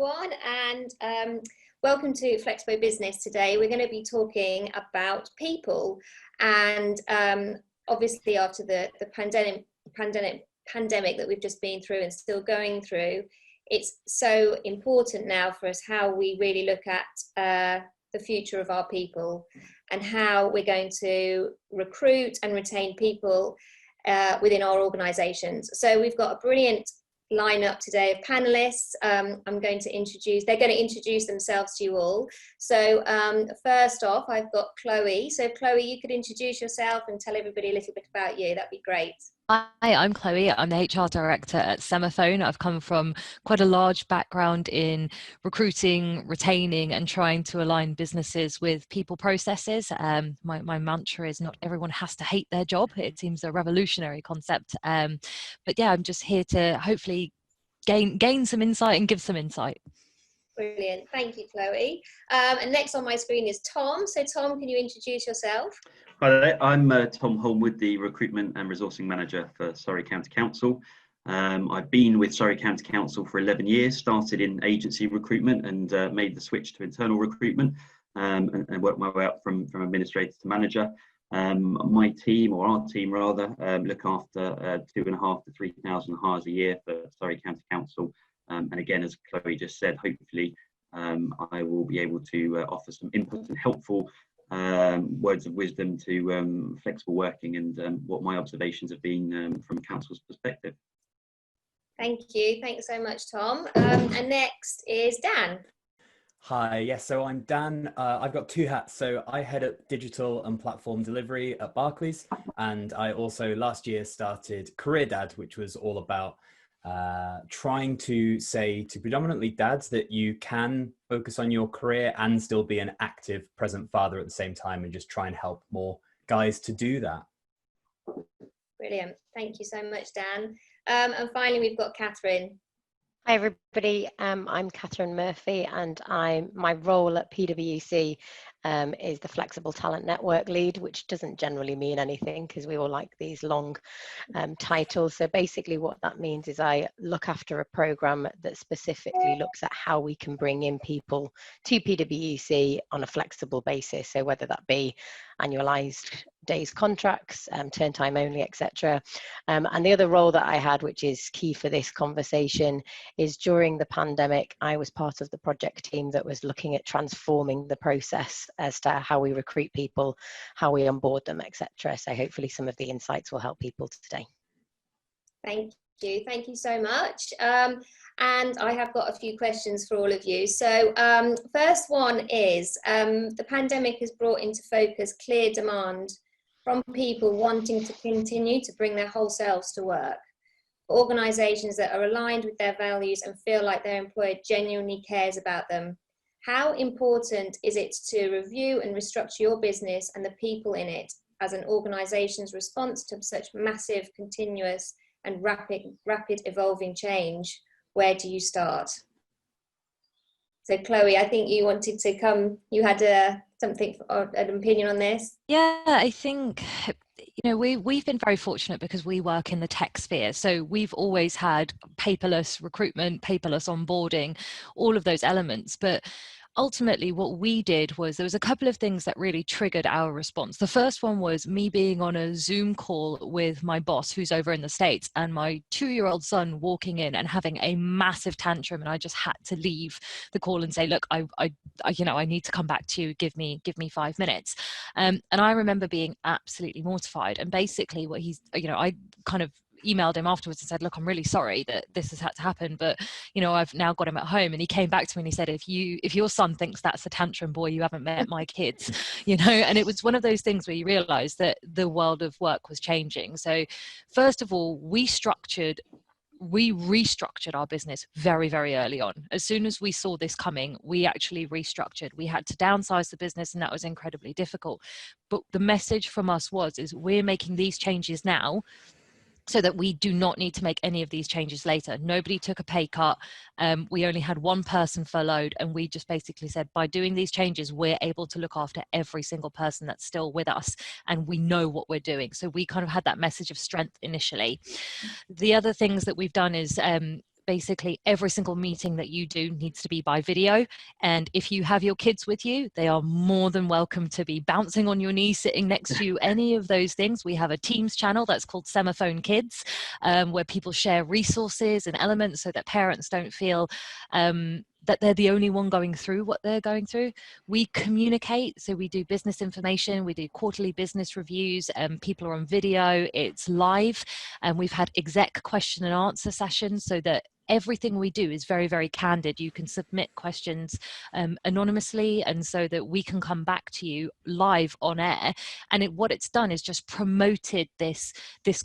everyone, and welcome to Flexpo Business. Today we're going to be talking about people, and obviously after the pandemic that we've just been through and still going through, it's so important now for us how we really look at the future of our people and how we're going to recruit and retain people within our organisations. So we've got a brilliant lineup today of panelists. They're going to introduce themselves to you all. So first off, I've got Chloe. So Chloe, you could introduce yourself and tell everybody a little bit about you. That'd be great. Hi, I'm Chloe. I'm the HR director at Semafone. I've come from quite a large background in recruiting, retaining, and trying to align businesses with people processes. My mantra is not everyone has to hate their job. It seems a revolutionary concept. But yeah, I'm just here to hopefully gain some insight and give some insight. Brilliant. Thank you, Chloe. And next on my screen is Tom. So Tom, can you introduce yourself? Hi there, I'm Tom Holmwood, the Recruitment and Resourcing Manager for Surrey County Council. I've been with Surrey County Council for 11 years, started in agency recruitment and made the switch to internal recruitment and worked my way up from administrator to manager. My team, or our team rather, look after 2,500 to 3,000 hires a year for Surrey County Council. And again, as Chloe just said, hopefully I will be able to offer some input and helpful words of wisdom to flexible working and what my observations have been from council's perspective. Thank you. Thanks so much, Tom. And next is Dan. Hi, yes, so I'm Dan. I've got two hats. So I head up digital and platform delivery at Barclays. And I also last year started Career Dad, which was all about trying to say to predominantly dads that you can focus on your career and still be an active present father at the same time, and just try and help more guys to do that. Brilliant. Thank you so much, Dan. And finally, we've got Katherine. Hi everybody, I'm Katherine Murphy, and my role at PwC is the Flexible Talent Network Lead, which doesn't generally mean anything because we all like these long titles. So basically what that means is I look after a programme that specifically looks at how we can bring in people to PwC on a flexible basis. So whether that be annualised days contracts, turn time only, etc. And the other role that I had, which is key for this conversation, is during the pandemic, I was part of the project team that was looking at transforming the process as to how we recruit people, how we onboard them, etc. So hopefully some of the insights will help people today. Thank you. Thank you so much. And I have got a few questions for all of you. So first one is, the pandemic has brought into focus clear demand from people wanting to continue to bring their whole selves to work. Organisations that are aligned with their values and feel like their employer genuinely cares about them. How important is it to review and restructure your business and the people in it as an organisation's response to such massive, continuous and rapid evolving change? Where do you start? So Chloe, I think you wanted to come, you had an opinion on this? Yeah, I think, we've been very fortunate because we work in the tech sphere. So we've always had paperless recruitment, paperless onboarding, all of those elements. But ultimately what we did was there was a couple of things that really triggered our response. The first one was me being on a Zoom call with my boss who's over in the States, and my 2-year-old son walking in and having a massive tantrum, and I just had to leave the call and say, look, I need to come back to you, give me 5 minutes. And I remember being absolutely mortified, and basically what I kind of emailed him afterwards and said, look, I'm really sorry that this has had to happen, but I've now got him at home. And he came back to me and he said, if your son thinks that's a tantrum boy, you haven't met my kids. And it was one of those things where you realize that the world of work was changing. So first of all, we restructured our business very, very early on. As soon as we saw this coming, we actually restructured. We had to downsize the business, and that was incredibly difficult. But the message from us is we're making these changes now so that we do not need to make any of these changes later. Nobody took a pay cut. We only had one person furloughed, and we just basically said, by doing these changes, we're able to look after every single person that's still with us, and we know what we're doing. So we kind of had that message of strength initially. The other things that we've done is basically every single meeting that you do needs to be by video. And if you have your kids with you, they are more than welcome to be bouncing on your knee, sitting next to you, any of those things. We have a Teams channel that's called Semafone Kids, where people share resources and elements so that parents don't feel that they're the only one going through what they're going through. We communicate, so we do business information, we do quarterly business reviews, people are on video, it's live, and we've had exec question and answer sessions so that everything we do is very, very candid. You can submit questions anonymously, and so that we can come back to you live on air. And what it's done is just promoted this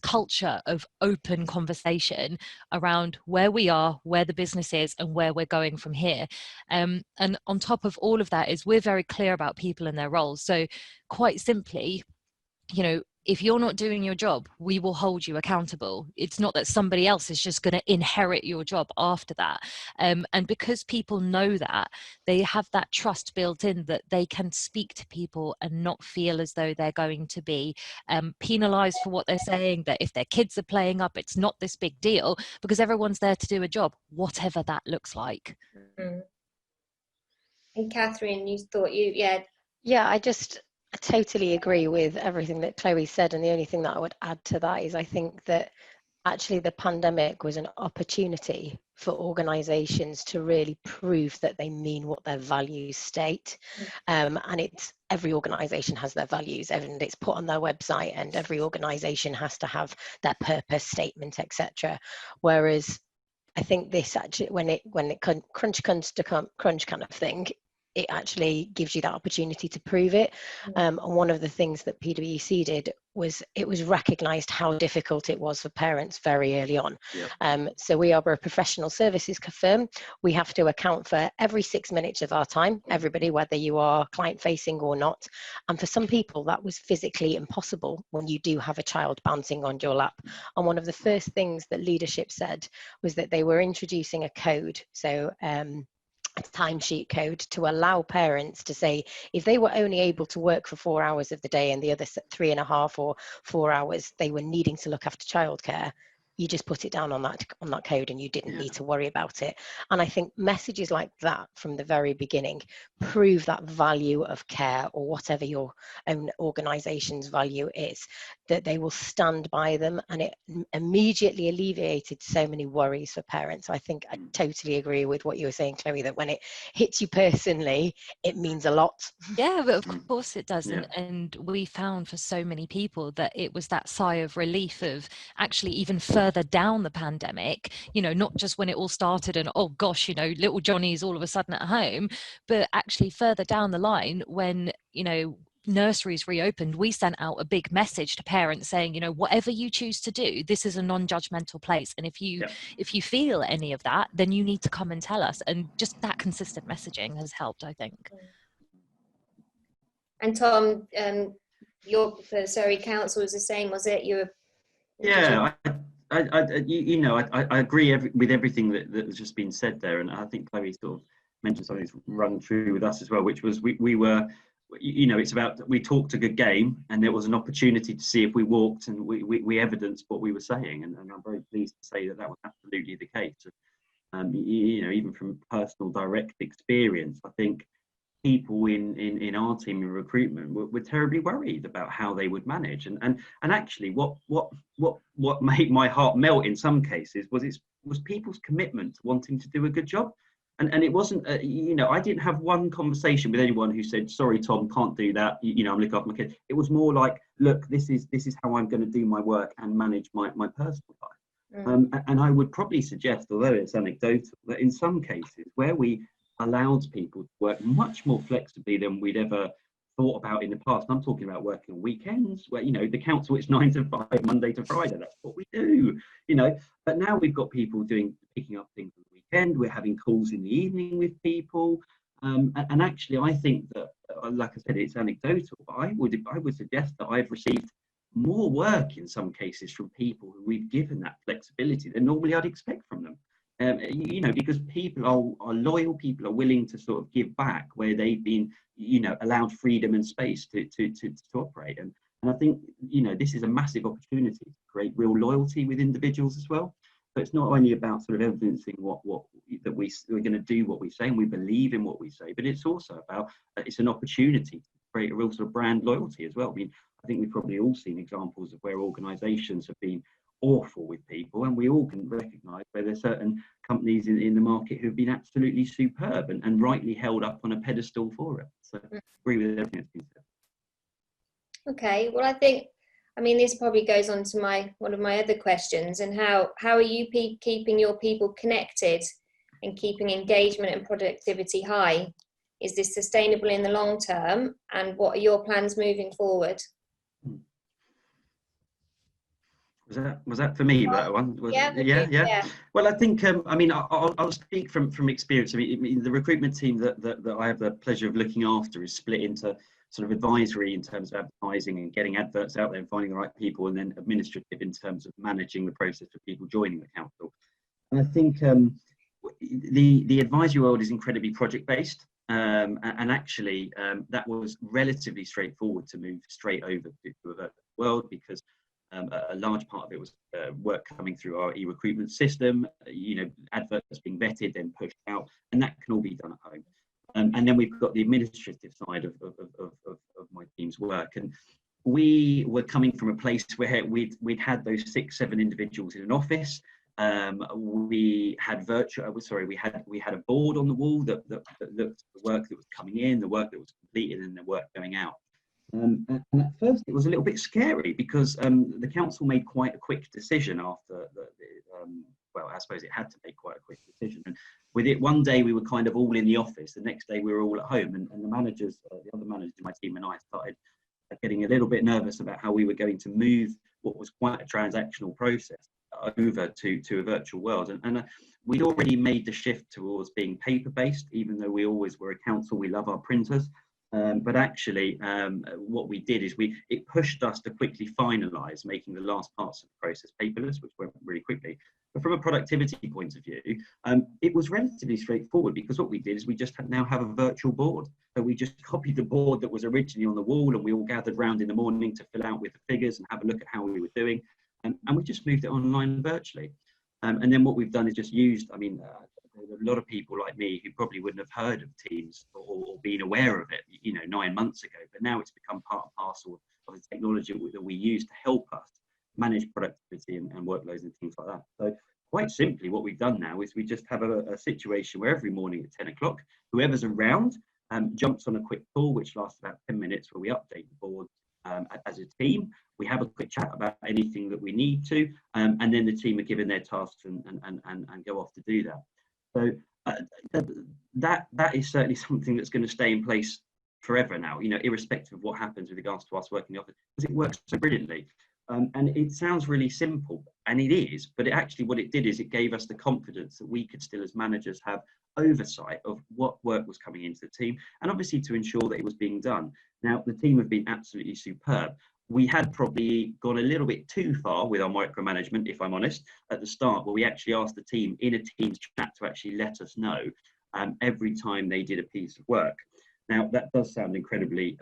culture of open conversation around where we are, where the business is, and where we're going from here. And on top of all of that is we're very clear about people and their roles. So quite simply, you know, if you're not doing your job, we will hold you accountable. It's not that somebody else is just going to inherit your job after that. And because people know that, they have that trust built in that they can speak to people and not feel as though they're going to be penalised for what they're saying, that if their kids are playing up, it's not this big deal, because everyone's there to do a job, whatever that looks like. Mm. And Katherine, you thought Yeah, I totally agree with everything that Chloe said, and the only thing that I would add to that is I think that actually the pandemic was an opportunity for organisations to really prove that they mean what their values state. And every organisation has their values, and it's put on their website, and every organisation has to have their purpose statement, etc. Whereas I think this actually, when it crunch comes to crunch kind of thing, it actually gives you that opportunity to prove it. And one of the things that PwC did was it was recognised how difficult it was for parents very early on. Yeah. So we are a professional services firm. We have to account for every 6 minutes of our time, everybody, whether you are client facing or not. And for some people that was physically impossible when you do have a child bouncing on your lap. And one of the first things that leadership said was that they were introducing a code. So a timesheet code to allow parents to say if they were only able to work for 4 hours of the day and the other 3.5 or 4 hours they were needing to look after childcare, you just put it down on that code and you didn't need to worry about it. And I think messages like that from the very beginning prove that value of care, or whatever your own organisation's value is, that they will stand by them, and it immediately alleviated so many worries for parents. So I think I totally agree with what you were saying, Chloe, that when it hits you personally, it means a lot. Yeah, but of course it does. Yeah. And we found for so many people that it was that sigh of relief of actually even further down the pandemic, you know, not just when it all started and, oh gosh, you know, little Johnny's all of a sudden at home, but actually further down the line when, you know, nurseries reopened, we sent out a big message to parents saying, you know, whatever you choose to do, this is a non-judgmental place, and if you feel any of that, then you need to come and tell us. And just that consistent messaging has helped, I think. And Tom, the Surrey Council was the same, was it? I agree with everything that has just been said there, and I think Chloe sort of mentioned something that's rung true with us as well, which was we were, you know, it's about, we talked a good game, and there was an opportunity to see if we walked, and we evidenced what we were saying, and I'm very pleased to say that was absolutely the case. You know, even from personal direct experience, I think people in our team in recruitment were terribly worried about how they would manage, and actually what made my heart melt in some cases was people's commitment to wanting to do a good job, and it wasn't you know, I didn't have one conversation with anyone who said, sorry Tom, can't do that, you know, I'm looking after my kids. It was more like, look, this is how I'm going to do my work and manage my personal life. And I would probably suggest, although it's anecdotal, that in some cases where we allowed people to work much more flexibly than we'd ever thought about in the past. I'm talking about working on weekends, where, you know, the council, it's 9 to 5, Monday to Friday. That's what we do, you know. But now we've got people picking up things on the weekend. We're having calls in the evening with people, and actually, I think that, like I said, it's anecdotal. But I would suggest that I've received more work in some cases from people who we've given that flexibility than normally I'd expect from them. You know, because people are loyal, people are willing to sort of give back where they've been, you know, allowed freedom and space to operate. And I think, you know, this is a massive opportunity to create real loyalty with individuals as well. So it's not only about sort of evidencing that we're going to do what we say and we believe in what we say, but it's also about it's an opportunity to create a real sort of brand loyalty as well. I mean, I think we've probably all seen examples of where organisations have been awful with people, and we all can recognise where there's certain companies in the market who have been absolutely superb and rightly held up on a pedestal for it. So I agree with everything that's been said. Okay, well, I mean, this probably goes on to one of my other questions, and how are you keeping your people connected and keeping engagement and productivity high? Is this sustainable in the long term, and what are your plans moving forward? Was that for me, that one? Yeah. Well, I think I mean, I'll speak from experience. I mean, the recruitment team that I have the pleasure of looking after is split into sort of advisory in terms of advertising and getting adverts out there and finding the right people, and then administrative in terms of managing the process for people joining the council. And I think the advisory world is incredibly project based, and actually that was relatively straightforward to move straight over to a virtual world, because a large part of it was work coming through our e-recruitment system, adverts being vetted, then pushed out, and that can all be done at home. And then we've got the administrative side of my team's work. And we were coming from a place where we'd had those 6-7 individuals in an office. We had we had a board on the wall that looked at the work that was coming in, the work that was completed, and the work going out. And at first it was a little bit scary, because the council made quite a quick decision after well, I suppose it had to make quite a quick decision. And with it, one day we were kind of all in the office, the next day we were all at home, and the managers, the other managers in my team and I started getting a little bit nervous about how we were going to move what was quite a transactional process over to a virtual world. And we'd already made the shift towards being paper-based, even though we always were a council, we love our printers. But actually, what we did is it pushed us to quickly finalise making the last parts of the process paperless, which went really quickly. But from a productivity point of view, it was relatively straightforward, because what we did is we just now have a virtual board. So we just copied the board that was originally on the wall, and we all gathered round in the morning to fill out with the figures and have a look at how we were doing. And we just moved it online virtually. And then what we've done is just used, I mean, there's a lot of people like me who probably wouldn't have heard of Teams or been aware of it, 9 months ago. But now it's become part and parcel of the technology that we use to help us manage productivity and workloads and things like that. So quite simply, what we've done now is we just have a situation where every morning at 10 o'clock, whoever's around jumps on a quick call, which lasts about 10 minutes, where we update the board as a team. We have a quick chat about anything that we need to, and then the team are given their tasks and go off to do that. So that is certainly something that's going to stay in place forever now, irrespective of what happens with regards to us working in the office, because it works so brilliantly. And it sounds really simple, and it is, but actually what it did is it gave us the confidence that we could still, as managers, have oversight of what work was coming into the team, and obviously to ensure that it was being done. Now, the team have been absolutely superb. We had probably gone a little bit too far with our micromanagement, if I'm honest, at the start, where we actually asked the team in a Teams chat to actually let us know every time they did a piece of work. Now, that does sound incredibly,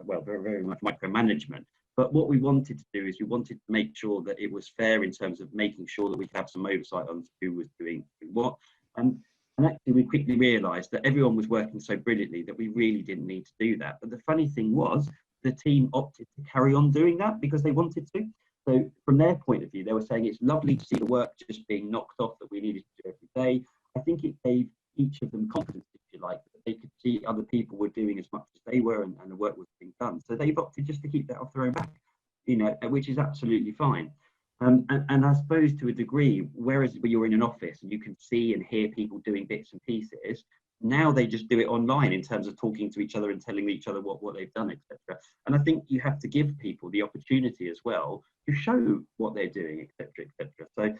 well, very, very much micromanagement. But what we wanted to do is we wanted to make sure that it was fair in terms of making sure that we could have some oversight on who was doing what. And actually, we quickly realised that everyone was working so brilliantly that we really didn't need to do that. But the funny thing was, the team opted to carry on doing that because they wanted to. So from their point of view, they were saying it's lovely to see the work just being knocked off that we needed to do every day. I think it gave each of them confidence, if you like, that they could see other people were doing as much as they were, and the work was being done. So they've opted just to keep that off their own back, which is absolutely fine. And I suppose to a degree, whereas you're in an office and you can see and hear people doing bits and pieces, now they just do it online in terms of talking to each other and telling each other what they've done, etc. And I think you have to give people the opportunity as well to show what they're doing, etc., etc. So,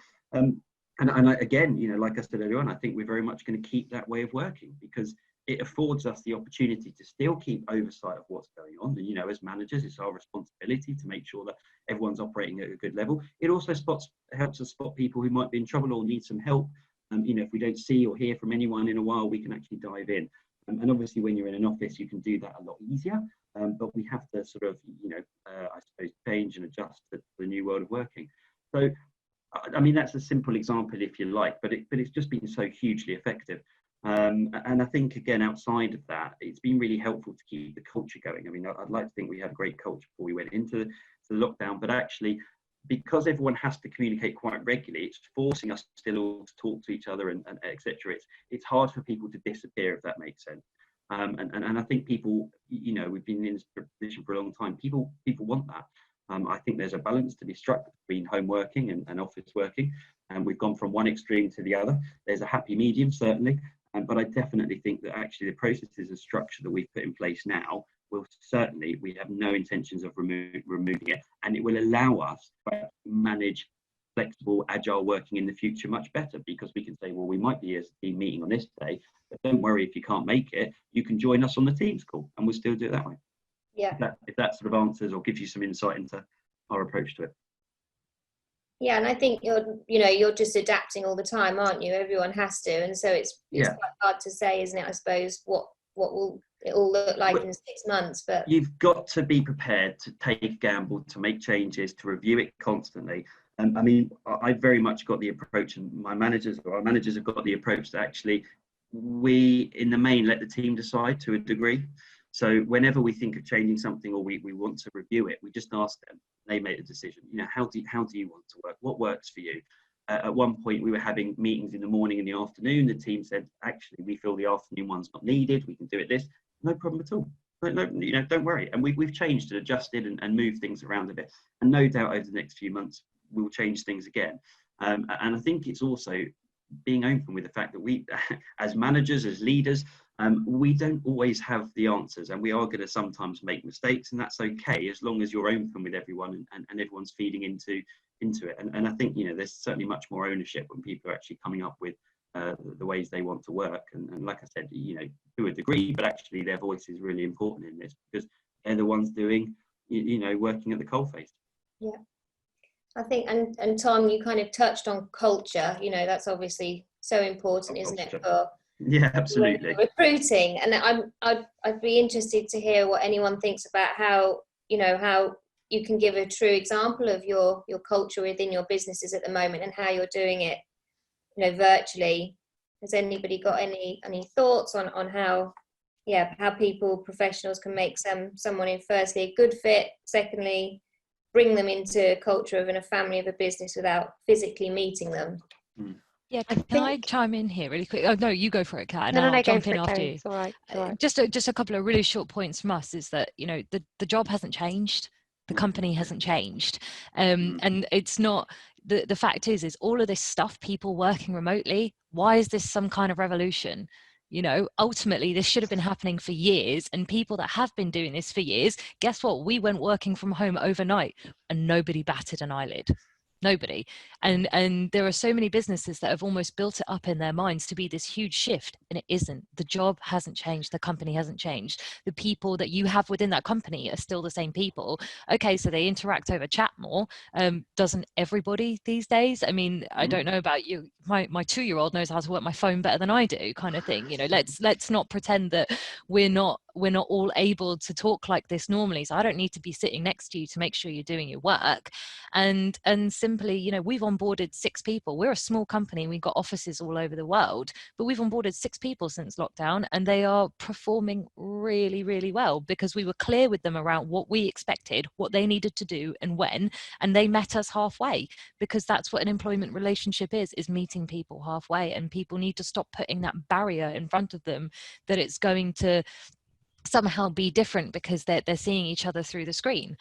and again, like I said earlier on, I think we're very much going to keep that way of working, because it affords us the opportunity to still keep oversight of what's going on. And, as managers, it's our responsibility to make sure that everyone's operating at a good level. It also helps us spot people who might be in trouble or need some help. If we don't see or hear from anyone in a while, we can actually dive in. And obviously, when you're in an office, you can do that a lot easier. But we have to sort of, I suppose, change and adjust to the new world of working. So I mean, that's a simple example, if you like, but it's just been so hugely effective. And I think, again, outside of that, it's been really helpful to keep the culture going. I mean, I'd like to think we had a great culture before we went into the lockdown, but actually, because everyone has to communicate quite regularly, it's forcing us still all to talk to each other and etc. It's hard for people to disappear, if that makes sense. And I think people, you know, we've been in this position for a long time. People want that. I think there's a balance to be struck between home working and office working, and we've gone from one extreme to the other. There's a happy medium, certainly, but I definitely think that actually the processes and structure that we've put in place now will certainly, we have no intentions of removing it, and it will allow us to manage flexible, agile working in the future much better, because we can say, well, we might be as a team meeting on this day, but don't worry if you can't make it, you can join us on the Teams call, and we'll still do it that way. Yeah. If that sort of answers or gives you some insight into our approach to it. Yeah, and I think you're just adapting all the time, aren't you? Everyone has to, and so it's quite hard to say, isn't it? I suppose what will it all look like in 6 months, but you've got to be prepared to take a gamble, to make changes, to review it constantly. And I mean, I very much got the approach, and our managers have got the approach that actually we, in the main, let the team decide to a degree. So whenever we think of changing something or we want to review it, we just ask them. They make a decision. You know, how do you want to work? What works for you? At one point, we were having meetings in the morning and the afternoon. The team said, actually, we feel the afternoon one's not needed. We can do it this. No problem at all. No, you know, don't worry. And we've changed and adjusted and moved things around a bit. And no doubt over the next few months, we'll change things again. And I think it's also being open with the fact that we, as managers, as leaders, we don't always have the answers, and we are going to sometimes make mistakes, and that's okay, as long as you're open with everyone and everyone's feeding into it. And I think, you know, there's certainly much more ownership when people are actually coming up with the ways they want to work. And like I said, you know, to a degree, but actually their voice is really important in this, because they're the ones doing, you know, working at the coalface. Yeah. I think, and Tom, you kind of touched on culture. You know, that's obviously so important, isn't it, for absolutely recruiting? And I'd be interested to hear what anyone thinks about how you can give a true example of your culture within your businesses at the moment and how you're doing it, you know, virtually. Has anybody got any thoughts on how people, professionals, can make someone in, firstly, a good fit, secondly, bring them into a culture of a family of a business without physically meeting them? Yeah, can I chime in here really quick? Oh no, you go for it, Kat. No, I'll jump in after you. It's all right. Just a couple of really short points from us is that, you know, the job hasn't changed, the company hasn't changed, and it's not. The fact is all of this stuff, people working remotely. Why is this some kind of revolution? You know, ultimately, this should have been happening for years, and people that have been doing this for years, guess what? We went working from home overnight and nobody batted an eyelid. Nobody. And there are so many businesses that have almost built it up in their minds to be this huge shift, and it isn't. The job hasn't changed. The company hasn't changed. The people that you have within that company are still the same people. Okay, so they interact over chat more. Doesn't everybody these days? I mean, I don't know about you. My 2-year-old knows how to work my phone better than I do, kind of thing. You know, let's not pretend that we're not all able to talk like this normally. So I don't need to be sitting next to you to make sure you're doing your work. And simply, you know, we've onboarded 6 people. We're a small company. We've got offices all over the world, but we've onboarded 6 people since lockdown, and they are performing really, really well because we were clear with them around what we expected, what they needed to do and when, and they met us halfway, because that's what an employment relationship is meeting people halfway. And people need to stop putting that barrier in front of them that it's going to somehow be different because they're seeing each other through the screen.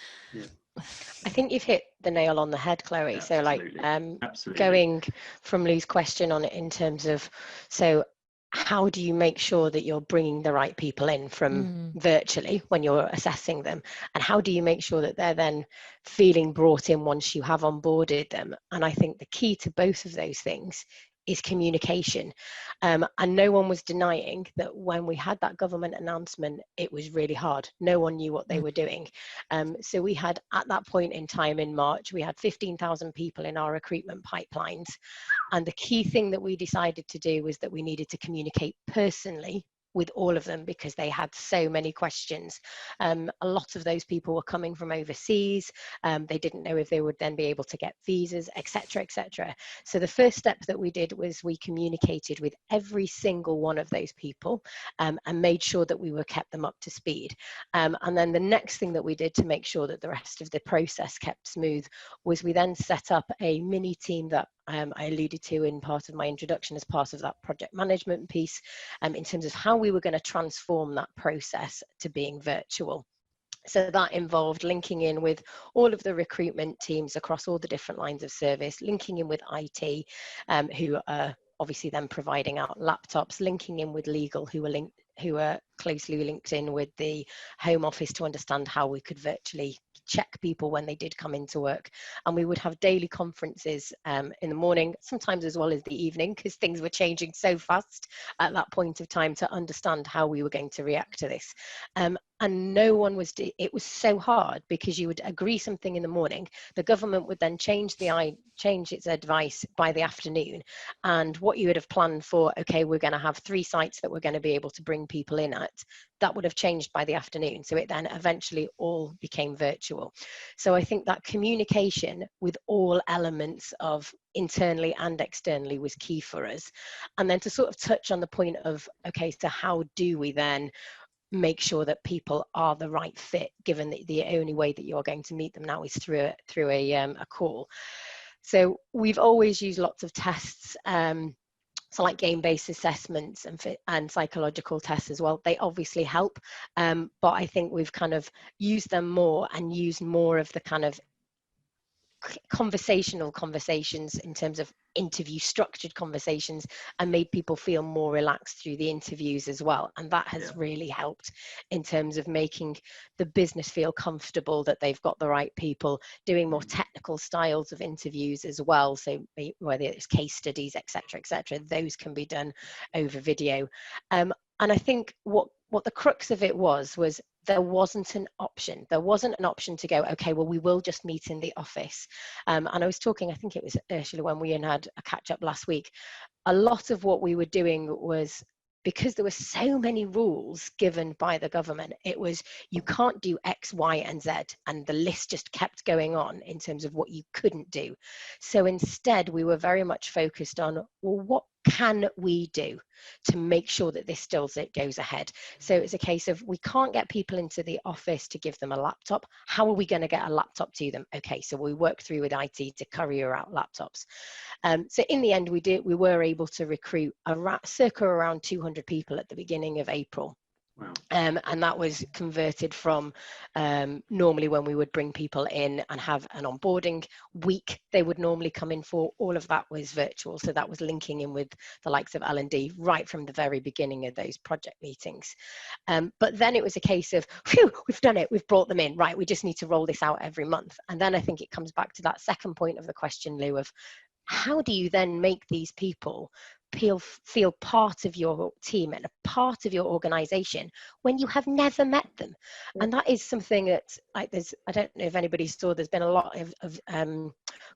I think you've hit the nail on the head, Chloe. Absolutely. So Absolutely. Going from Lou's question on it in terms of, so how do you make sure that you're bringing the right people in from virtually when you're assessing them, and how do you make sure that they're then feeling brought in once you have onboarded them? And I think the key to both of those things is communication. And no one was denying that when we had that government announcement, it was really hard. No one knew what they were doing. So we had, at that point in time in March, we had 15,000 people in our recruitment pipelines. And the key thing that we decided to do was that we needed to communicate personally with all of them because they had so many questions. A lot of those people were coming from overseas. They didn't know if they would then be able to get visas, etc., etc. So the first step that we did was we communicated with every single one of those people and made sure that we were kept them up to speed. And then the next thing that we did to make sure that the rest of the process kept smooth was we then set up a mini team that I alluded to in part of my introduction as part of that project management piece, in terms of how we were going to transform that process to being virtual. So that involved linking in with all of the recruitment teams across all the different lines of service, linking in with IT, who are obviously then providing out laptops, linking in with legal, who are closely linked in with the Home Office to understand how we could virtually check people when they did come into work. And we would have daily conferences in the morning, sometimes as well as the evening, because things were changing so fast at that point of time, to understand how we were going to react to this. And no one was, it was so hard because you would agree something in the morning, the government would then change its advice by the afternoon, and what you would have planned for, okay, we're going to have 3 sites that we're going to be able to bring people in at, that would have changed by the afternoon. So it then eventually all became virtual. So I think that communication with all elements of internally and externally was key for us. And then to sort of touch on the point of, okay, so how do we then make sure that people are the right fit, given that the only way that you're going to meet them now is through a call. So we've always used lots of tests, so like game-based assessments and psychological tests as well. They obviously help, but I think we've kind of used them more and used more of the kind of conversations in terms of interview structured conversations, and made people feel more relaxed through the interviews as well. And that has really helped in terms of making the business feel comfortable that they've got the right people, doing more technical styles of interviews as well. So whether it's case studies, etc., those can be done over video. And I think what the crux of it was there wasn't an option. There wasn't an option to go, okay, well, we will just meet in the office. And I was talking, I think it was Ursula, when we had a catch up last week, a lot of what we were doing was, because there were so many rules given by the government, it was, you can't do X, Y, and Z. And the list just kept going on in terms of what you couldn't do. So instead, we were very much focused on, well, what can we do to make sure that this still goes ahead? So it's a case of, we can't get people into the office to give them a laptop. How are we going to get a laptop to them? Okay, so we work through with IT to courier out laptops. So in the end, we were able to recruit circa around 200 people at the beginning of April. Wow. And that was converted from normally when we would bring people in and have an onboarding week, they would normally come in for, all of that was virtual. So that was linking in with the likes of L&D right from the very beginning of those project meetings. But then it was a case of, phew, we've done it, we've brought them in, right, we just need to roll this out every month. And then I think it comes back to that second point of the question, Lou, of how do you then make these people feel part of your team and a part of your organization when you have never met them? And that is something that, like, I don't know if anybody saw, there's been a lot of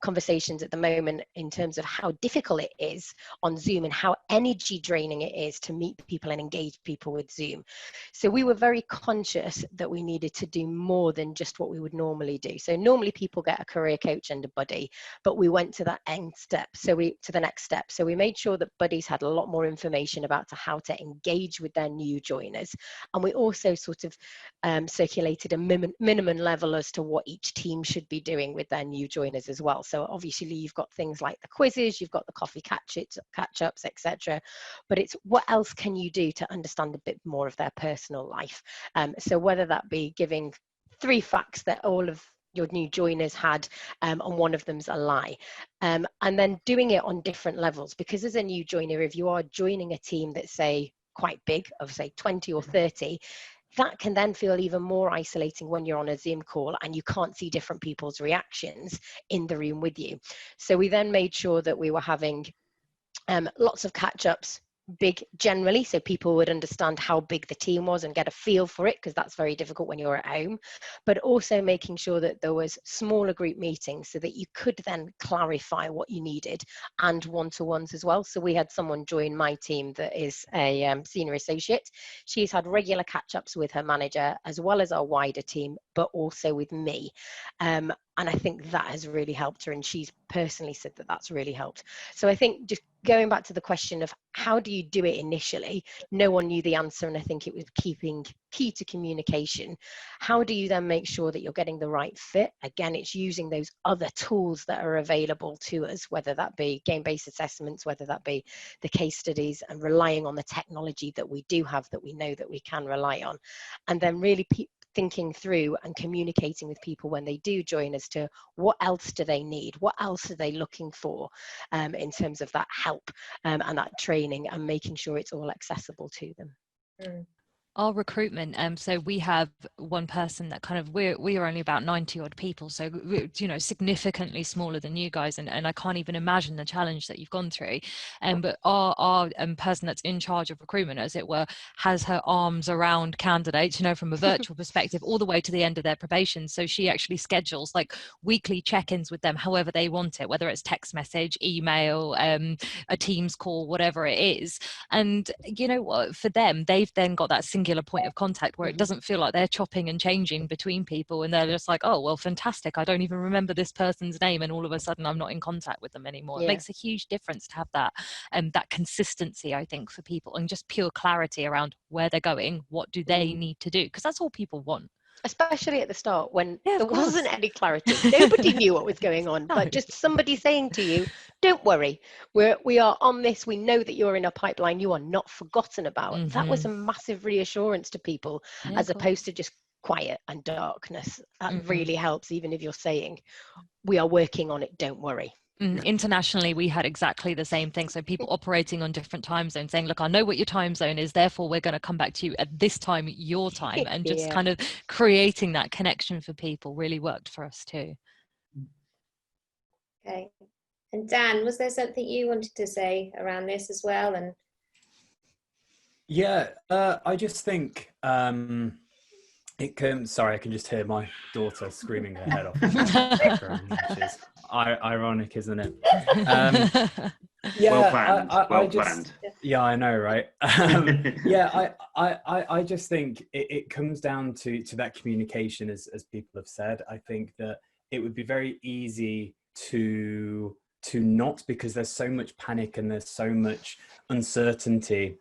conversations at the moment in terms of how difficult it is on Zoom and how energy draining it is to meet people and engage people with Zoom. So we were very conscious that we needed to do more than just what we would normally do. So normally people get a career coach and a buddy, but we went to that to the next step. So we made sure that buddies had a lot more information about how to engage with their new joiners. And we also sort of circulated a minimum level as to what each team should be doing with their new joiners as well. So obviously you've got things like the quizzes, you've got the coffee catch-ups, etc. But it's what else can you do to understand a bit more of their personal life? So whether that be giving 3 facts that all of your new joiners had, and one of them's a lie. And then doing it on different levels, because as a new joiner, if you are joining a team that's, say, quite big, of say 20 or 30, that can then feel even more isolating when you're on a Zoom call and you can't see different people's reactions in the room with you. So we then made sure that we were having lots of catch-ups big generally, so people would understand how big the team was and get a feel for it, because that's very difficult when you're at home, but also making sure that there was smaller group meetings so that you could then clarify what you needed, and one-to-ones as well. So we had someone join my team that is a senior associate. She's had regular catch-ups with her manager as well as our wider team, but also with me, and I think that has really helped her, and she's personally said that that's really helped. So I think, just going back to the question of how do you do it initially, no one knew the answer, and I think it was keeping key to communication. How do you then make sure that you're getting the right fit? Again, it's using those other tools that are available to us, whether that be game-based assessments, whether that be the case studies, and relying on the technology that we do have, that we know that we can rely on, and then really thinking through and communicating with people when they do join as to what else do they need, what else are they looking for, in terms of that help, and that training, and making sure it's all accessible to them. Our recruitment, so we have one person that kind of, we are only about 90 odd people, so you know, significantly smaller than you guys, and I can't even imagine the challenge that you've gone through, but our person that's in charge of recruitment, as it were, has her arms around candidates, you know, from a virtual perspective all the way to the end of their probation. So she actually schedules like weekly check-ins with them however they want it, whether it's text message, email, a Teams call, whatever it is. And you know what, for them, they've then got that singular point of contact where it doesn't feel like they're chopping and changing between people, and they're just like, oh well, fantastic, I don't even remember this person's name, and all of a sudden I'm not in contact with them anymore. It makes a huge difference to have that that consistency, I think, for people, and just pure clarity around where they're going, what do they need to do, because that's all people want. Especially at the start, when there course. wasn't any clarity. Nobody knew what was going on, but just somebody saying to you, don't worry, we are on this, we know that you're in a pipeline, you are not forgotten about. That was a massive reassurance to people, as opposed to just quiet and darkness. That really helps, even if you're saying, we are working on it, don't worry. Internationally, we had exactly the same thing. So people operating on different time zones saying, look, I know what your time zone is, therefore we're going to come back to you at this time, your time, and just kind of creating that connection for people really worked for us too. Okay. And Dan, was there something you wanted to say around this as well? And yeah, I just think it can, sorry, I can just hear my daughter screaming her head off, which is ironic, isn't it? Yeah, well planned. Yeah, I know, right? Yeah, I just think it comes down to that communication, as people have said. I think that it would be very easy to not, because there's so much panic and there's so much uncertainty.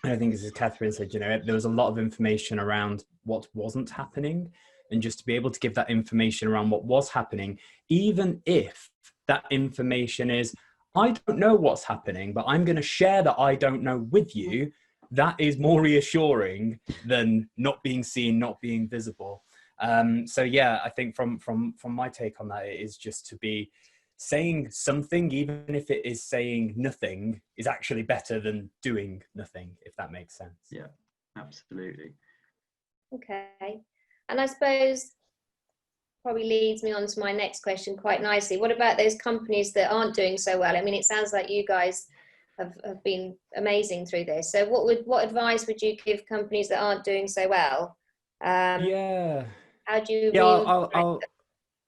And I think, as Katherine said, you know, there was a lot of information around what wasn't happening, and just to be able to give that information around what was happening, even if that information is, I don't know what's happening, but I'm going to share that I don't know with you, that is more reassuring than not being seen, not being visible. So yeah, I think from my take on that, it is just to be saying something, even if it is saying nothing, is actually better than doing nothing, if that makes sense. Yeah, absolutely. okay. And I suppose probably leads me on to my next question quite nicely. What about those companies that aren't doing so well? I mean, it sounds like you guys have been amazing through this. So what advice would you give companies that aren't doing so well? Yeah. How do you? Yeah,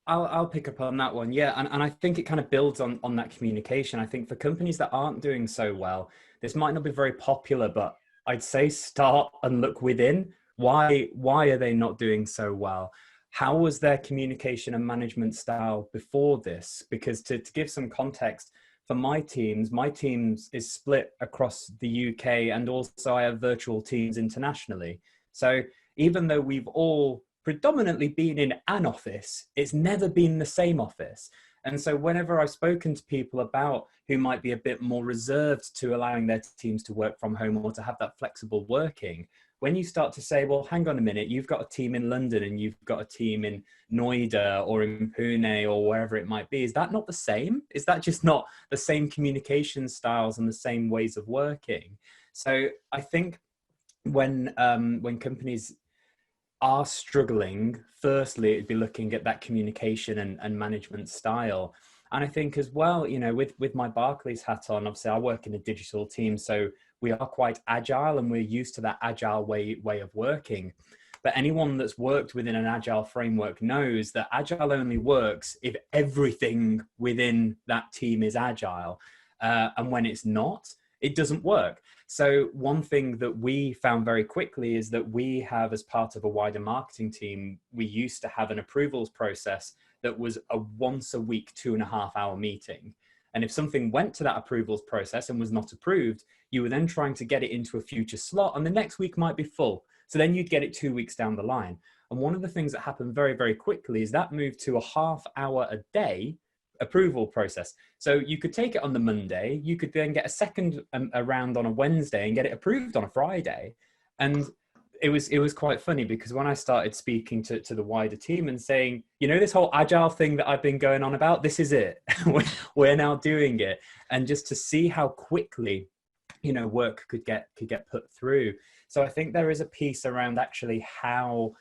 I'll pick up on that one. Yeah, and I think it kind of builds on that communication. I think for companies that aren't doing so well, this might not be very popular, but I'd say start and look within. Why are they not doing so well? How was their communication and management style before this? Because to give some context, for my teams is split across the UK, and also I have virtual teams internationally. So even though we've all predominantly been in an office, it's never been the same office. And so whenever I've spoken to people about who might be a bit more reserved to allowing their teams to work from home or to have that flexible working, when you start to say, well, hang on a minute, you've got a team in London and you've got a team in Noida or in Pune or wherever it might be, is that not the same? Is that just not the same communication styles and the same ways of working? So I think when companies are struggling, firstly, it'd be looking at that communication and management style. And I think as well, you know, with my Barclays hat on, obviously I work in a digital team, so we are quite agile and we're used to that agile way of working. But anyone that's worked within an agile framework knows that agile only works if everything within that team is agile. And when it's not, it doesn't work. So one thing that we found very quickly is that we have, as part of a wider marketing team, we used to have an approvals process that was a once a week, 2.5 hour meeting. And if something went to that approvals process and was not approved, you were then trying to get it into a future slot, and the next week might be full. So then you'd get it 2 weeks down the line. And one of the things that happened very, very quickly is that moved to a ½ hour a day approval process. So you could take it on the Monday, you could then get a second round on a Wednesday and get it approved on a Friday. And it was quite funny, because when I started speaking to the wider team and saying, you know, this whole agile thing that I've been going on about, this is it. We're now doing it. And just to see how quickly, you know, work could get put through. So I think there is a piece around actually how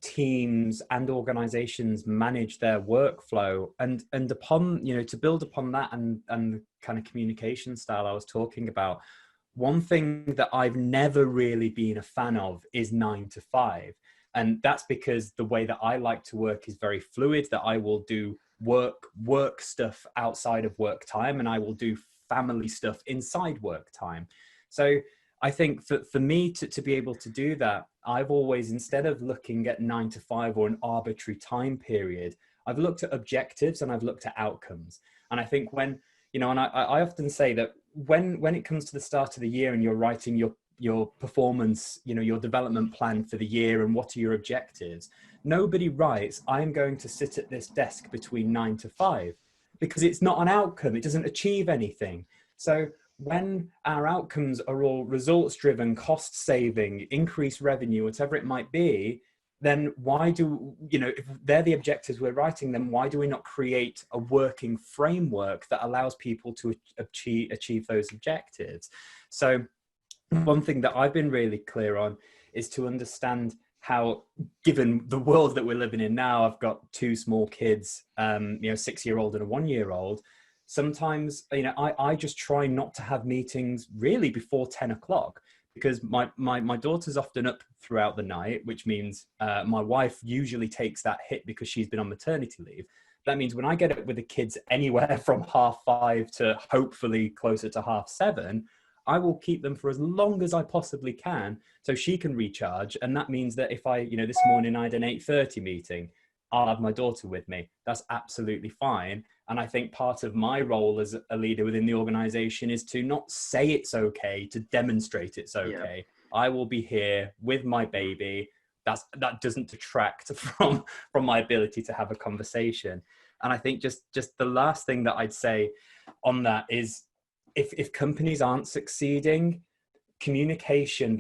teams and organizations manage their workflow, and upon, you know, to build upon that and the kind of communication style I was talking about. One thing that I've never really been a fan of is 9 to 5. And that's because the way that I like to work is very fluid, that I will do work stuff outside of work time, and I will do family stuff inside work time. So I think for me to be able to do that, I've always, instead of looking at 9 to 5 or an arbitrary time period, I've looked at objectives and I've looked at outcomes. And I think when, you know, and I often say that when it comes to the start of the year and you're writing your performance, you know, your development plan for the year and what are your objectives, nobody writes, I'm going to sit at this desk between 9 to 5, because it's not an outcome. It doesn't achieve anything. So when our outcomes are all results driven, cost saving, increased revenue, whatever it might be, then why do, you know, if they're the objectives we're writing, then why do we not create a working framework that allows people to achieve those objectives? So one thing that I've been really clear on is to understand how, given the world that we're living in now, I've got 2 small kids, you know, 6-year-old and a 1-year-old. Sometimes, you know, I just try not to have meetings really before 10 o'clock, because my daughter's often up throughout the night, which means my wife usually takes that hit because she's been on maternity leave. That means when I get up with the kids anywhere from 5:30 to hopefully closer to 7:30, I will keep them for as long as I possibly can so she can recharge. And that means that if I, you know, this morning I had an 8:30 meeting, I'll have my daughter with me. That's absolutely fine. And I think part of my role as a leader within the organization is to not say it's okay, to demonstrate it's okay. Yeah. I will be here with my baby. That doesn't detract from my ability to have a conversation. And I think just the last thing that I'd say on that is, if companies aren't succeeding, communication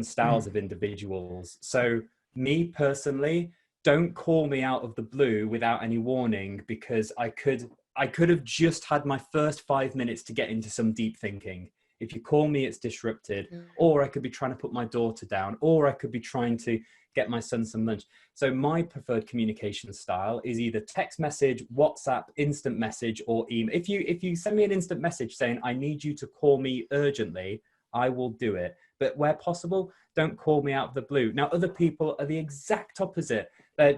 styles of individuals. So me personally, don't call me out of the blue without any warning, because I could have just had my first 5 minutes to get into some deep thinking. If you call me, it's disrupted. Or I could be trying to put my daughter down, or I could be trying to get my son some lunch. So my preferred communication style is either text message, WhatsApp, instant message, or email. If you send me an instant message saying, I need you to call me urgently, I will do it. But where possible, don't call me out of the blue. Now, other people are the exact opposite.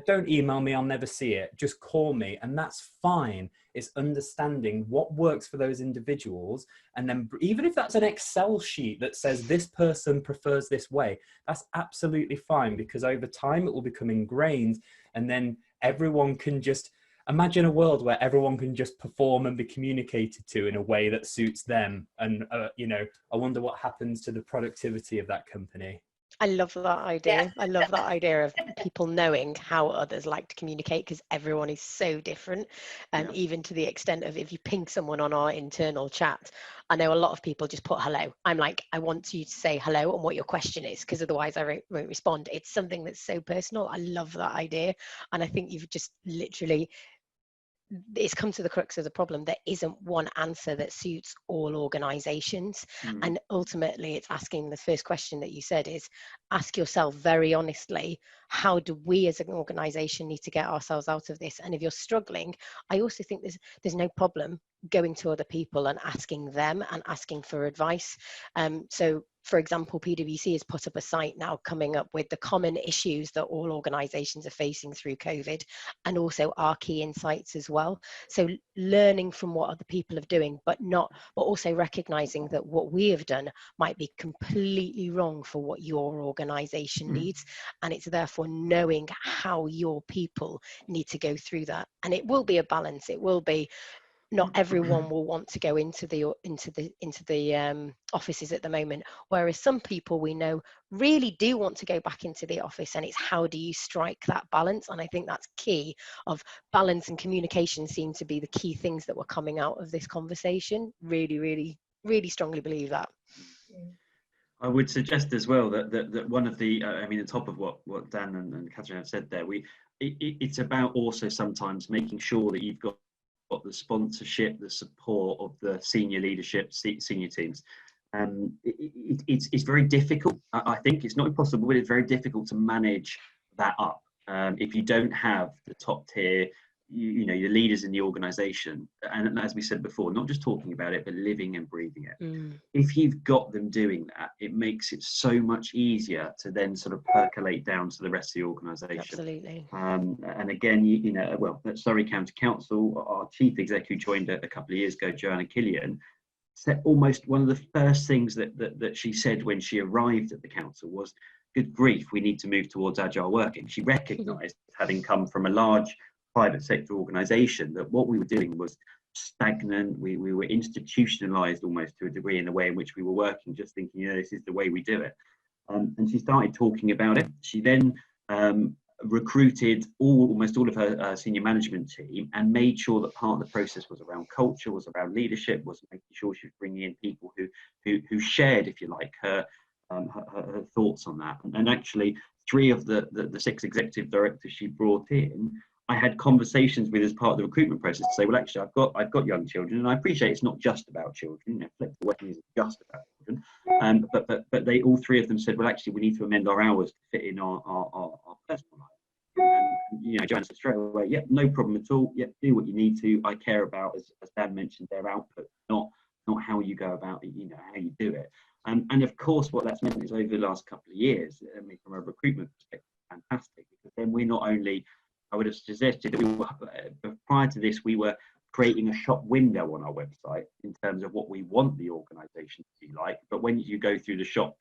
Don't email me, I'll never see it. Just call me, and that's fine. It's understanding what works for those individuals. And then even if that's an Excel sheet that says this person prefers this way, that's absolutely fine, because over time it will become ingrained. And then everyone can just imagine a world where everyone can just perform and be communicated to in a way that suits them. And, you know, I wonder what happens to the productivity of that company. I love that idea. Yeah. I love that idea of people knowing how others like to communicate, because everyone is so different. And even to the extent of, if you ping someone on our internal chat, I know a lot of people just put hello. I'm like, I want you to say hello and what your question is, because otherwise I won't respond. It's something that's so personal. I love that idea. And I think you've just literally it's come to the crux of the problem. There isn't one answer that suits all organizations. And ultimately it's asking, the first question that you said is, ask yourself very honestly, how do we as an organization need to get ourselves out of this? And if you're struggling, I also think there's no problem going to other people and asking them and asking for advice. So for example, PwC has put up a site now coming up with the common issues that all organizations are facing through COVID, and also our key insights as well. So learning from what other people are doing, but also recognizing that what we have done might be completely wrong for what your organization needs. And it's therefore knowing how your people need to go through that. And it will be a balance. It will be, not everyone will want to go into the offices at the moment, whereas some people we know really do want to go back into the office, and it's how do you strike that balance? And I think that's key. Of balance and communication seem to be the key things that were coming out of this conversation. Really strongly believe that. I would suggest as well that one of the, I mean, on top of what Dan and Katherine have said there, it's about also sometimes making sure that you've got the sponsorship, the support of the senior leadership, senior teams. It's very difficult. I think it's not impossible, but it's very difficult to manage that up if you don't have the top tier, you know, your leaders in the organisation. And as we said before, not just talking about it, but living and breathing it. If you've got them doing that, it makes it so much easier to then sort of percolate down to the rest of the organisation. Absolutely. And again, you know, well, at Surrey County Council, our chief exec who joined a couple of years ago, Joanna Killian, said almost one of the first things that she said when she arrived at the council was, good grief, we need to move towards agile working. She recognised, having come from a large private sector organisation, that what we were doing was stagnant. We were institutionalised almost to a degree in the way in which we were working, just thinking, you know, this is the way we do it. And she started talking about it. She then recruited almost all of her senior management team and made sure that part of the process was around culture, was around leadership, was making sure she was bringing in people who shared, if you like, her thoughts on that. And actually, 3 of the 6 executive directors she brought in, I had conversations with as part of the recruitment process to say, well, actually, I've got young children, and I appreciate it's not just about children. You know, flexible working isn't just about children. But they, all 3 of them said, well, actually, we need to amend our hours to fit in our personal life. And you know, Joanna said straight away, yeah, no problem at all. Yeah, do what you need to. I care about, as Dan mentioned, their output, not how you go about it. You know, how you do it. And of course, what that's meant is over the last couple of years, I mean, from a recruitment perspective, fantastic, because then we're not only, I would have suggested that we were, prior to this, we were creating a shop window on our website in terms of what we want the organisation to be like. But when you go through the shop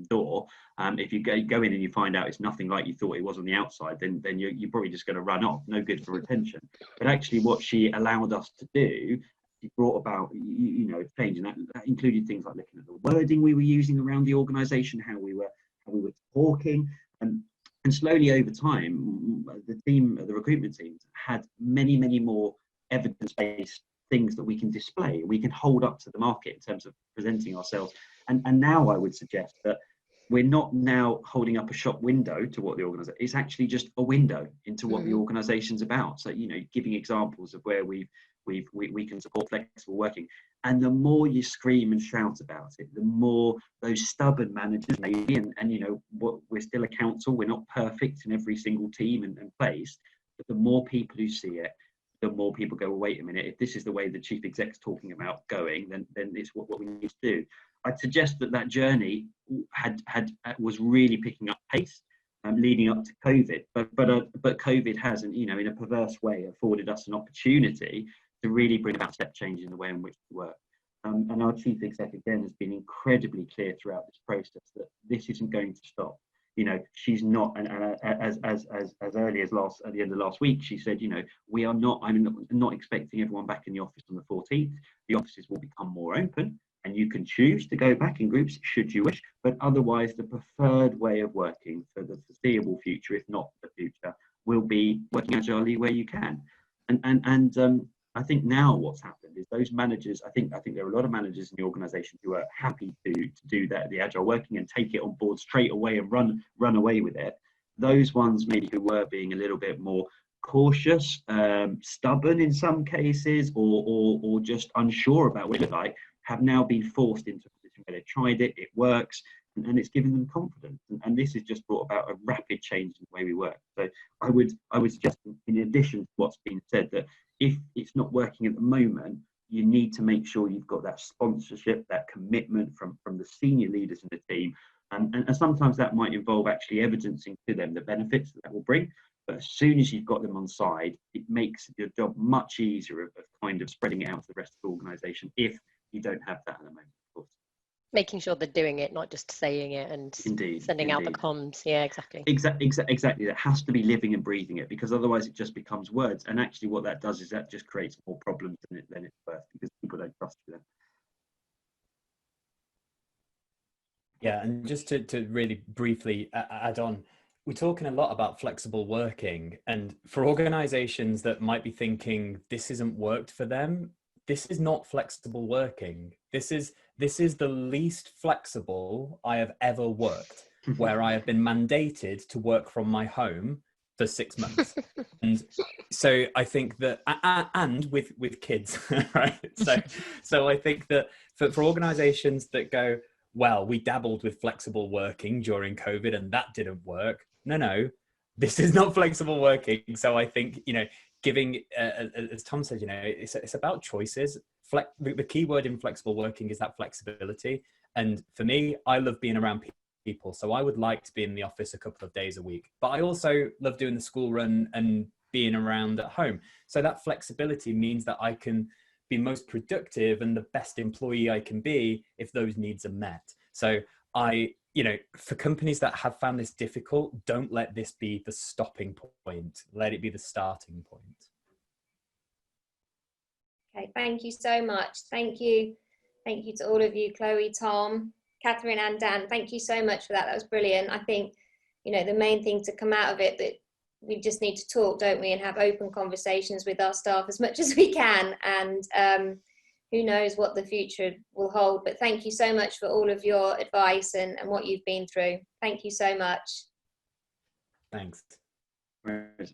door, if you go in and you find out it's nothing like you thought it was on the outside, then you're probably just going to run off. No good for retention. But actually, what she allowed us to do, she brought about, you know, change, and that included things like looking at the wording we were using around the organisation, how we were talking, and slowly over time, the recruitment teams had many more evidence-based things that we can display, we can hold up to the market in terms of presenting ourselves. And now I would suggest that we're not now holding up a shop window to what the organisation, it's actually just a window into what the organisation's about. So, you know, giving examples of where we can support flexible working. And the more you scream and shout about it, the more those stubborn managers maybe, and you know, we're still a council, we're not perfect in every single team and place, but the more people who see it, the more people go, well, wait a minute, if this is the way the chief exec's talking about going, then it's what we need to do. I'd suggest that journey was really picking up pace leading up to COVID, but COVID has, and you know, in a perverse way, afforded us an opportunity to really bring about step change in the way in which we work. And our chief exec again has been incredibly clear throughout this process that this isn't going to stop. You know, she's not, and as early as at the end of last week, she said, you know, I'm not expecting everyone back in the office on the 14th. The offices will become more open, and you can choose to go back in groups should you wish, but otherwise the preferred way of working for the foreseeable future, if not the future, will be working agilely where you can. And I think now what's happened is those managers, I think there are a lot of managers in the organisation who are happy to do that, the agile working, and take it on board straight away and run away with it. Those ones maybe who were being a little bit more cautious, stubborn in some cases, or just unsure about what it looks like, have now been forced into a position where they've tried it, it works, and it's given them confidence. And this has just brought about a rapid change in the way we work. So I would suggest, in addition to what's been said, that if it's not working at the moment, you need to make sure you've got that sponsorship, that commitment from the senior leaders in the team. And sometimes that might involve actually evidencing to them the benefits that will bring. But as soon as you've got them on side, it makes your job much easier of kind of spreading it out to the rest of the organisation if you don't have that at the moment, of course. Making sure they're doing it, not just saying it and sending out the comms. Yeah, exactly. Exactly. That has to be living and breathing it, because otherwise it just becomes words. And actually what that does is that just creates more problems than it's worth, because people don't trust you then. Yeah, and just to really briefly add on, we're talking a lot about flexible working, and for organizations that might be thinking this isn't worked for them, this is not flexible working. This is the least flexible I have ever worked, where I have been mandated to work from my home for 6 months. And so I think that, and with kids, right? So I think that for organizations that go, well, we dabbled with flexible working during COVID and that didn't work. No, this is not flexible working. So I think, giving, as Tom said, it's about choices. The key word in flexible working is that flexibility. And for me, I love being around people. So I would like to be in the office a couple of days a week, but I also love doing the school run and being around at home. So that flexibility means that I can be most productive and the best employee I can be if those needs are met. So for companies that have found this difficult, don't let this be the stopping point. Let it be the starting point. Okay, thank you so much. Thank you to all of you, Chloe, Tom, Katherine and Dan. Thank you so much for that. That was brilliant. I think, the main thing to come out of it, that we just need to talk, don't we, and have open conversations with our staff as much as we can. And who knows what the future will hold. But thank you so much for all of your advice and what you've been through. Thank you so much. Thanks. Right.